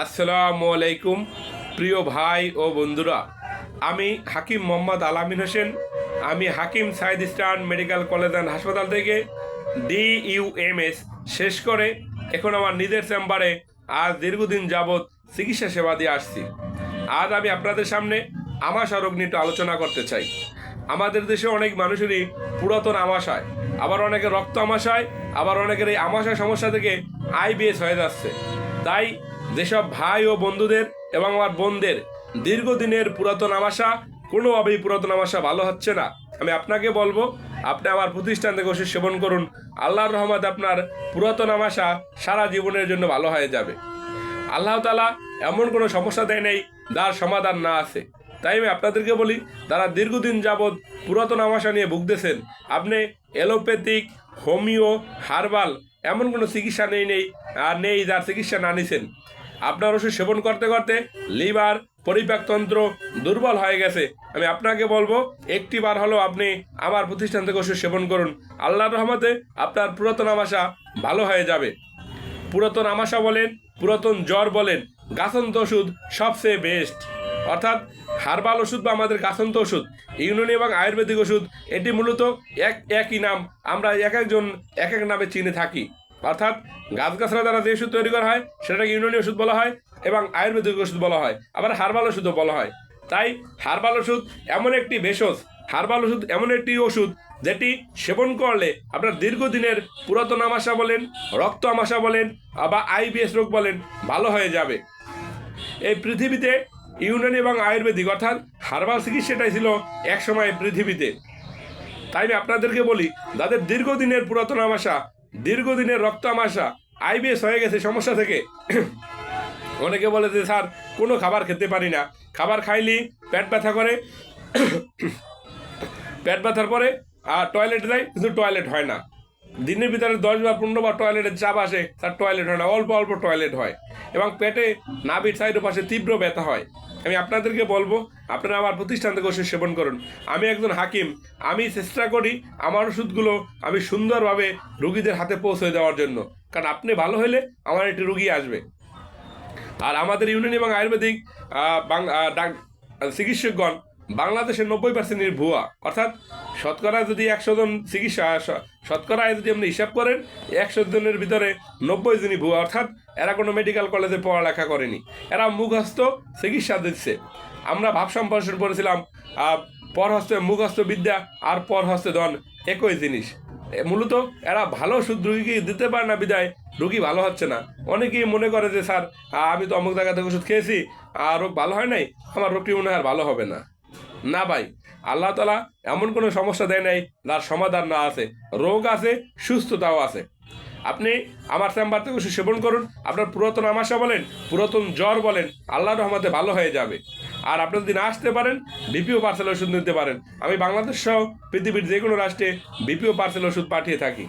আসসালামু আলাইকুম প্রিয় ভাই ও বন্ধুরা, আমি হাকিম মোহাম্মদ আলামিন হোসেন। আমি Hakim Saeed eastern medical college and হাসপাতাল থেকে DUMS শেষ করে এখন আমার নিজের চেম্বারে আজ দীর্ঘদিন যাবৎ চিকিৎসা সেবা দিয়ে আসছি। আজ আমি আপনাদের সামনে আমাশা রোগ নিয়ে একটু আলোচনা করতে চাই। আমাদের দেশে অনেক মানুষেরই পুরাতন আমাশায়, আবার অনেকের রক্ত আমাশায়, আবার অনেকের এই আমাশা সমস্যা থেকে IBS হয়ে যাচ্ছে। তাই যেসব ভাই ও বন্ধুদের এবং আমার বোনদের দীর্ঘদিনের পুরাতন আমাশা, কোনোভাবেই পুরাতন আমাশা ভালো হচ্ছে না, আমি আপনাকে বলবো আপনি আমার প্রতিষ্ঠান থেকে ওষুধ সেবন করুন। আল্লাহর রহমতে আপনার পুরাতন আমাশা সারা জীবনের জন্য ভালো হয়ে যাবে। আল্লাহ তাআলা এমন কোনো সমস্যা দেয় নেই যার সমাধান না আছে। তাই আমি আপনাদেরকে বলি, যারা দীর্ঘদিন যাবৎ পুরাতন আমাশা নিয়ে ভুগতেছেন, আপনি এলোপ্যাথিক, হোমিও, হার্বাল এমন কোনো চিকিৎসা নেই যার চিকিৎসা না নিছেন। আপনার ওষুধ সেবন করতে করতে লিভার, পরিপাকতন্ত্র দুর্বল হয়ে গেছে, আমি আপনাকে বলবো একটি বার হলেও আপনি আমার প্রতিষ্ঠান থেকে ওষুধ সেবন করুন। আল্লাহর রহমতে আপনার পুরাতন আমাশা ভালো হয়ে যাবে। পুরাতন আমাশা বলেন, পুরাতন জ্বর বলেন, গাছন্ত ওষুধ সবচেয়ে বেস্ট। অর্থাৎ হার্বাল ওষুধ বা আমাদের গাছন্ত ওষুধ, ইউনানি এবং আয়ুর্বেদিক ওষুধ, এটি মূলত একই নাম, আমরা একজন এক এক নামে চিনে থাকি। অর্থাৎ গাছগাছরা দ্বারা যে ওষুধ তৈরি করা হয় সেটাকে ইউনানি ওষুধ বলা হয় এবং আয়ুর্বেদিক ওষুধ বলা হয়, আবার হার্বাল ওষুধও বলা হয়। তাই হার্বাল ওষুধ এমন একটি ভেষজ, হার্বাল ওষুধ এমন একটি ওষুধ যেটি সেবন করলে আপনার দীর্ঘদিনের পুরাতন আমাশা বলেন, রক্ত আমাশা বলেন বা IBS রোগ বলেন ভালো হয়ে যাবে। এই পৃথিবীতে ইউনানি এবং আয়ুর্বেদিক অর্থাৎ হার্বাল চিকিৎসাটাই ছিল একসময় পৃথিবীতে। তাই আমি আপনাদেরকে বলি, যাদের দীর্ঘদিনের পুরাতন আমাশা, দীর্ঘদিনের রক্ত আমাশা, IBS হয়ে গেছে সমস্যা থেকে, অনেকে বলে যে স্যার কোনো খাবার খেতে পারি না, খাবার খাইলেই পেট ব্যথা করে, পেট ব্যথার পরে টয়লেটে যায় কিন্তু টয়লেট হয় না, দিনের ভিতরে 10 বার 15 বার টয়লেটের চাপ আসে, তার টয়লেট হয় না, অল্প অল্প টয়লেট হয় এবং পেটে নাভির সাইডের পাশে তীব্র ব্যথা হয়। আমি আপনাদেরকে বলবো আপনারা আমার প্রতিষ্ঠান থেকে ওষুধ সেবন করুন। আমি একজন হাকিম, আমি চেষ্টা করি আমার ওষুধগুলো আমি সুন্দরভাবে রুগীদের হাতে পৌঁছে দেওয়ার জন্য, কারণ আপনি ভালো হলে আমার একটি রুগী আসবে। আর আমাদের ইউনানি এবং আয়ুর্বেদিক চিকিৎসকগণ বাংলাদেশের 90% ভুয়া। অর্থাৎ শতকরা যদি 100 জন শতকরায় যদি আপনি হিসাব করেন 100 জনের ভিতরে 90 জনই ভুয়া। অর্থাৎ এরা কোনো মেডিকেল কলেজে পড়ালেখা করেনি, এরা মুখস্থ চিকিৎসা দিচ্ছে। আমরা ভাব সম্প্রসারণ করেছিলাম, পরহস্তে মুখস্থ বিদ্যা আর পরহস্তে ধন একই জিনিস। মূলত এরা ভালো ওষুধ রুগীকে দিতে পারে না, বিদায় রুগী ভালো হচ্ছে না। অনেকেই মনে করে যে স্যার আমি তো অমুক জায়গা থেকে ওষুধ খেয়েছি আর রোগ ভালো হয় নাই, আমার রোগটি মনে হয় আর ভালো হবে না। না ভাই, আল্লাহ তাআলা এমন কোনো সমস্যা দেয় নাই যার সমাধান না আছে। রোগ আছে, সুস্থতাও আছে। আপনি আমার চেম্বার থেকে ওষুধ সেবন করুন, আপনার পুরাতন আমাশা বলেন, পুরাতন জ্বর বলেন, আল্লাহর রহমতে ভালো হয়ে যাবে। আর আপনি যদি না আসতে পারেন BPO পার্সেল ওষুধ নিতে পারেন। আমি বাংলাদেশ সহ পৃথিবীর যে কোনো রাষ্ট্রে BPO পার্সেল ওষুধ পাঠিয়ে থাকি।